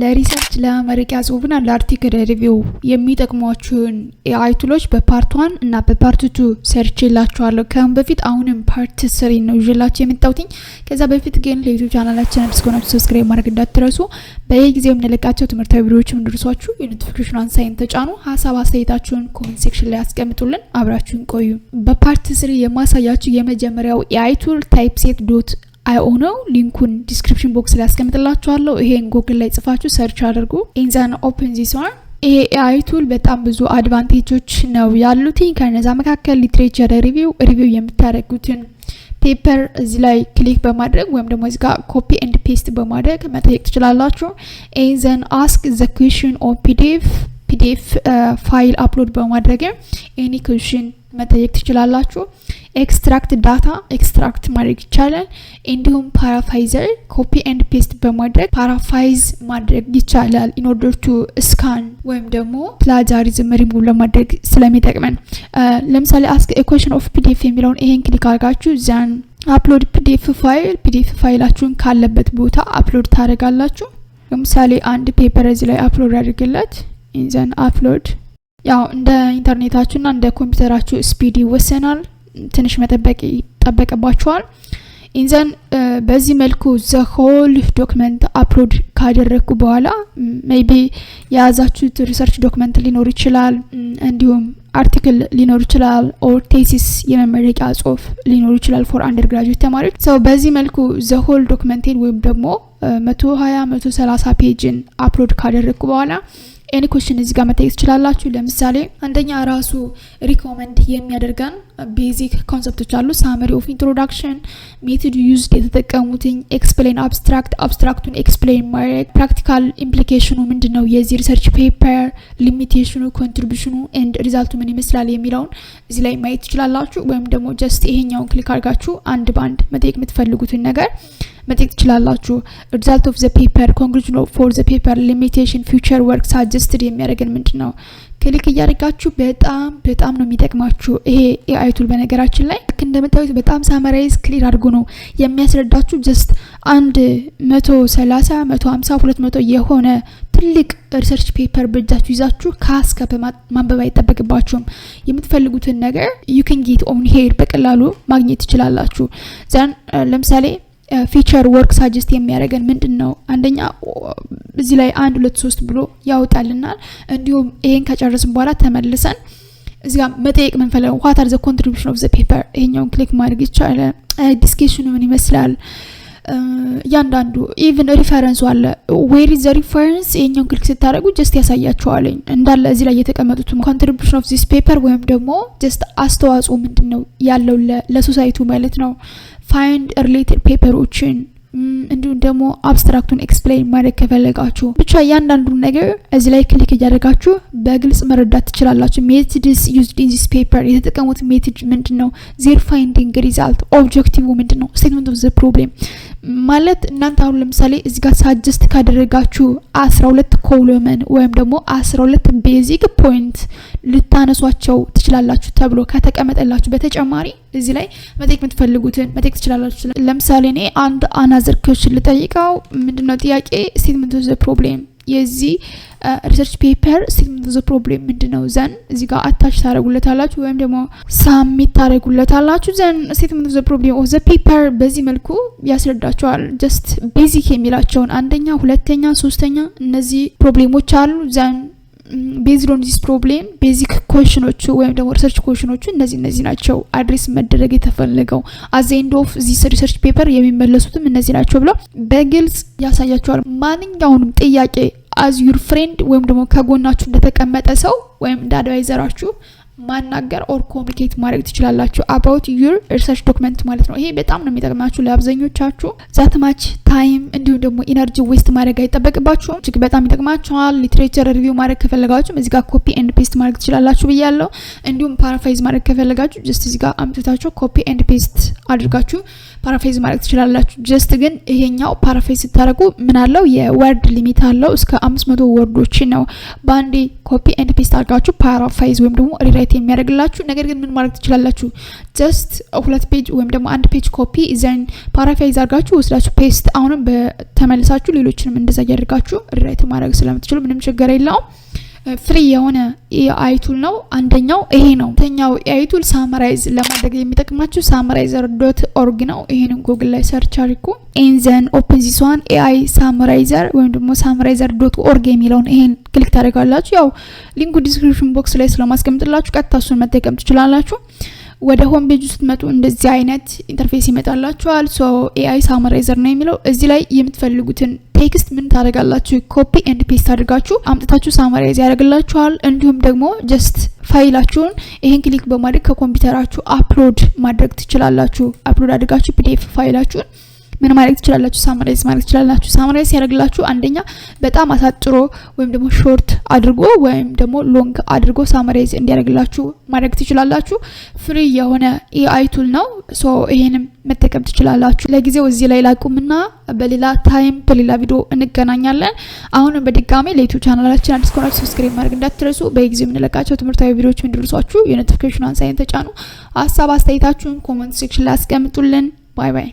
ለሪሰርች ለመረጃ ጽሁፍና ለአርቲክል ሪቪው የሚጠቅሟችሁን ኤአይ ቱሎች በፓርት 1 እና በፓርት 2 ሰርችላችኋለሁ። ከአሁን በፊት አሁንም ፓርት 3 ነው ይዤላችሁ የመጣሁት። ከዛ በፊት ግን ለዩቲዩብ ቻናላችን አዲስ ከሆናችሁ ሰብስክራይብ ማድረግ እንዳትረሱ። በየጊዜው የምንለቃቸው ትምህርታዊ ቪዲዮዎች እንዲደርሷችሁ የኖቲፊኬሽን ሳይን ተጫኑ። ሀሳብ አስተያየታችሁን ኮሜንት ሴክሽን ላይ አስቀምጡልን። አብራችሁን ቆዩ። በፓርት 3 የማሳያችሁ የመጀመሪያው ኤአይ ቱል typeset.io ነው። ሊንኩን ዲስክሪፕሽን ቦክስ ላይ አስቀምጥላችኋለሁ። ይሄን ጉግል ላይ ጽፋችሁ ሰርች አድርጉ። ኢንዛን ኦፕን ዚስ ዋን። ይሄ ኤአይ ቱል በጣም ብዙ አድቫንቴጆች ነው ያሉት። ከነዛ መካከል ሊትሬቸር ሪቪው የምታደርጉትን ፔፐር እዚህ ላይ ክሊክ በማድረግ ወይም ደግሞ እዚህ ጋር ኮፒ ኤንድ ፔስት በማድረግ መጠየቅ ትችላላችሁ። ኢንዛን አስክ ዘ ኩዌስችን ኦን ፒዲኤፍ ፋይል አፕሎድ በማድረግ ኤኒ ኩዌስችን መጠየቅ ትችላላችሁ። ኤክስትራክት ዳታ ኤክስትራክት ማድረግ ይቻላል። እንዲሁም ፓራፋይዘር ኮፒ ኤንድ ፔስት በማድረግ ፓራፋይዝ ማድረግ ይቻላል ኢን ኦርደር ቱ ስካን ወይም ደግሞ ፕላጃሪዝም ሪሙቭ ለማድረግ ስለሚጠቅመን ለምሳሌ አስክ ኤ ኩዌስችን ኦፍ ፒዲኤፍ የሚለውን ይሄን ክሊክ አድርጋችሁ ዛን አፕሎድ ፒዲኤፍ ፋይላችሁን ካለበት ቦታ አፕሎድ ታደርጋላችሁ። ለምሳሌ አንድ ፔፐር እዚህ ላይ አፕሎድ አድርግለት ኢንዘን አፕሎድ ያው እንደ ኢንተርኔታችሁና እንደ ኮምፒውተራችሁ ስፒድ ይወሰናል። ትንሽ መጠበቅ ይጠበቅባችኋል። ኢንዘን በዚህ መልኩ ዘ ሆል ዶክመንት አፕሎድ ካደረኩ በኋላ ሜቢ የያዛችሁት ሪሰርች ዶክመንት ሊኖር ይችላል፣ እንዲሁም አርቲክል ሊኖር ይችላል፣ ኦር ቴሲስ የመመረቂያ ጽሁፍ ሊኖር ይችላል ፎር አንደርግራጁዌት ተማሪዎች። ሰው በዚህ መልኩ ዘ ሆል ዶክመንቴን ወይም ደግሞ 120-130 ፔጅን አፕሎድ ካደረኩ በኋላ ኤኒ ኩዌስችን እዚህ ጋር መጠየቅ ትችላላችሁ። ለምሳሌ አንደኛ ራሱ ሪኮመንድ የሚያደርገን ቤዚክ ኮንሰፕቶች አሉ። ሳመሪ ኦፍ ኢንትሮዳክሽን፣ ሜቶድ ዩዝድ የተጠቀሙትኝ፣ ኤክስፕሌን አብስትራክቱን ኤክስፕሌን ማድረግ፣ ፕራክቲካል ኢምፕሊኬሽኑ ምንድነው፣ የዚህ ሪሰርች ፔፐር ሊሚቴሽኑ፣ ኮንትሪቢዩሽኑ ኤንድ ሪዛልቱ ምን ይመስላል የሚለውን እዚህ ላይ ማየት ትችላላችሁ። ወይም ደግሞ ጀስት ይሄኛውን ክሊክ አድርጋችሁ አንድ ባንድ መጠየቅ የምትፈልጉትን ነገር መጠየቅ ትችላላችሁ። ሪዛልት ኦፍ ዘ ፔፐር፣ ኮንክሉዥን ፎር ዘ ፔፐር፣ ሊሚቴሽን፣ ፊውቸር ወርክ ሳጀስትድ የሚያደርገን ምንድነው ክሊክ እያደረጋችሁ በጣም ነው የሚጠቅማችሁ ይሄ ኤአይ ቱል። በነገራችን ላይ ልክ እንደምታዩት በጣም ሳመራይዝ ክሊር አድርጎ ነው የሚያስረዳችሁ። ጀስት አንድ 130 150 200 የሆነ ትልቅ ሪሰርች ፔፐር በእጃችሁ ይዛችሁ ካስከፈ ማንበብ አይጠበቅባችሁም። የምትፈልጉትን ነገር you can get on here በቀላሉ ማግኘት ትችላላችሁ። ዛን ለምሳሌ ፊቸር ወርክ ሳጀስት የሚያደርገን ምንድነው፣ አንደኛ እዚህ ላይ 1 2 3 ብሎ ያወጣልናል። እንዲሁም ይሄን ከጨረስን በኋላ ተመልሰን እዚህ ጋር መጠየቅ መንፈለው what are the contribution of the paper ይሄኛውን ክሊክ ማድረግ ይቻላል። ዲስከሽኑ ምን ይመስላል፣ ያንዳንዱ ኢቭን ሪፈረንስ አለ where is the reference ይሄኛውን ክሊክ ስታደርጉ ጀስት ያሳያችኋል እንዳለ እዚህ ላይ የተቀመጡት contribution of this paper ወይም ደግሞ ጀስት አስተዋጽኦ ምንድነው ያለው ለሶሳይቲው ማለት ነው። ፋይንድ ሪሌትድ ፔፐሮችን እንዲሁም ደግሞ አብስትራክቱን ኤክስፕሌን ማድረግ ከፈለጋችሁ ብቻ ያንዳንዱን ነገር እዚህ ላይ ክሊክ እያደረጋችሁ በግልጽ መረዳት ትችላላችሁ። ሜቶድስ ዩዝድ ኢን ዚስ ፔፐር የተጠቀሙት ሜቶድ ምንድነው፣ ዜር ፋይንዲንግ ሪዛልት ኦብጀክቲቭ ምንድነው፣ ስቴትመንት ኦፍ ዘ ፕሮብሌም ማለት እናንተ አሁን ለምሳሌ እዚህ ጋር ሳጀስት ካደረጋችሁ 12 ኮሎመን ወይም ደግሞ 12 ቤዚክ ፖይንት ልታነሷቸው ትችላላችሁ ተብሎ ከተቀመጠላችሁ በተጨማሪ እዚህ ላይ መጠየቅ የምትፈልጉትን መጠየቅ ትችላላችሁ። ለምሳሌ እኔ አንድ አናዘር ኩዌስችን ልጠይቀው ምንድነው ጥያቄ ስቴትመንት ኦፍ ዘ ፕሮብሌም የዚህ ሪሰርች ፔፐር ስቴትመንት ኦፍ ዘ ፕሮብሌም ምንድነው፣ ዘን እዚህ ጋር አታች ታደርጉለታላችሁ ወይም ደግሞ ሳሚት ታደርጉለታላችሁ። ዘን ስቴትመንት ኦፍ ዘ ፕሮብሌም ኦፍ ዘ ፔፐር በዚህ መልኩ ያስረዳችኋል። ጀስት ቤዚክ የሚላቸውን አንደኛ፣ ሁለተኛ፣ ሶስተኛ እነዚህ ፕሮብሌሞች አሉ። ዘን ቤዝድ ኦን ዚስ ፕሮብሌም ቤዚክ ኩዌስችኖቹ ወይም ደግሞ ሪሰርች ኩዌስችኖቹ እነዚህ ናቸው አድሬስ መደረግ የተፈለገው። አት ዘ ኤንድ ኦፍ ዚስ ሪሰርች ፔፐር የሚመለሱትም እነዚህ ናቸው ብለው በግልጽ ያሳያቸዋል። ማንኛውንም ጥያቄ አዝ ዩር ፍሬንድ ወይም ደግሞ ከጎናችሁ እንደተቀመጠ ሰው ወይም እንደ አድቫይዘራችሁ ማናገር ኦር ኮሙኒኬት ማድረግ ትችላላችሁ about your research document ማለት ነው። ይሄ በጣም ነው የሚጠቅማችሁ ለአብዛኞቻችሁ። ዛት ማች ታይም እንዲሁም ደግሞ ኢነርጂ ዌስት ማድረግ አይጠበቅባችሁም። እጅግ በጣም ይጠቅማችኋል። ሊትሬቸር ሪቪው ማድረግ ከፈለጋችሁ እዚህ ጋር ኮፒ ኤንድ ፔስት ማድረግ ትችላላችሁ ብያለሁ። እንዲሁም ፓራፍራይዝ ማድረግ ከፈለጋችሁ ጀስት እዚህ ጋር አምጥታችሁ ኮፒ ኤንድ ፔስት አድርጋችሁ ፓራፍሬዝ ማድረግ ትችላላችሁ። ጀስት ግን ይሄኛው ፓራፍሬዝ ስታደርጉ ምን አለው የወርድ ሊሚት አለው እስከ 500 ወርዶች ነው ባንዴ ኮፒ ኤንድ ፔስት አድርጋችሁ ፓራፍሬዝ ወይም ደግሞ ሪራይት የሚያደርግላችሁ። ነገር ግን ምን ማድረግ ትችላላችሁ ጀስት 2 ፔጅ ወይም ደግሞ 1 ፔጅ ኮፒ ዘን ፓራፍሬዝ አድርጋችሁ ወስዳችሁ ፔስት አሁንም በተመልሳችሁ ሌሎችንም እንደዛ ያደርጋችሁ ሪራይት ማድረግ ስለምትችሉ ምንም ችግር የለውም። ፍሪ የሆነ AI ቱል ነው። አንደኛው ይሄ ነው። ሁለተኛው AI ቱል ሳመራይዝ ለማድረግ የሚጠቅማችሁ summarizer.org ነው። ይሄንን ጉግል ላይ ሰርች አድርጉ ኢንዘን ኦፕን ዚስ ዋን AI ሳመራይዘር ወይም ደግሞ summarizer.org የሚለውን ይሄን ክሊክ ታደርጋላችሁ። ያው ሊንኩ ዲስክሪፕሽን ቦክስ ላይ ስለማስቀምጥላችሁ ቀጥታ እሱን መጠቀም ትችላላችሁ። ወደ ሆም ፔጅ ስትመጡ እንደዚህ አይነት ኢንተርፌስ ይመጣላችኋል። ሶ AI ሳመራይዘር ነው የሚለው እዚህ ላይ የምትፈልጉትን ቴክስት ምን ታደርጋላችሁ ኮፒ ኤንድ ፔስት አድርጋችሁ አምጥታችሁ ሳመራይዝ ያደርግላችኋል። እንዲሁም ደግሞ ጀስት ፋይላችሁን ይሄን ክሊክ በማድረግ ከኮምፒውተራችሁ አፕሎድ ማድረግ ትችላላችሁ። አፕሎድ አድርጋችሁ PDF ፋይላችሁን ምን ማድረግ ትችላላችሁ ሳመራይዝ ማድረግ ትችላላችሁ። ሳመራይዝ ያደርግላችሁ አንደኛ በጣም አሳጥሮ ወይም ደግሞ ሾርት አድርጎ ወይም ደግሞ ሎንግ አድርጎ ሳመራይዝ እንዲያደርግላችሁ ማድረግ ትችላላችሁ። ፍሪ የሆነ AI ቱል ነው። ሶ ይሄንም መጠቀም ትችላላችሁ። ለጊዜው እዚህ ላይ ላቁምና በሌላ ታይም በሌላ ቪዲዮ እንገናኛለን። አሁንም በድጋሚ ለዩቲዩብ ቻናላችን አዲስ ከሆናችሁ ሰብስክራይብ ማድረግ እንዳትረሱ። በጊዜው የምንለቃቸው ትምህርታዊ ቪዲዮዎች እንዲደርሷችሁ የኖቲፊኬሽን አንሳይን ተጫኑ። ሀሳብ አስተያየታችሁን ኮሜንት ሴክሽን ላይ አስቀምጡልን። ባይ ባይ።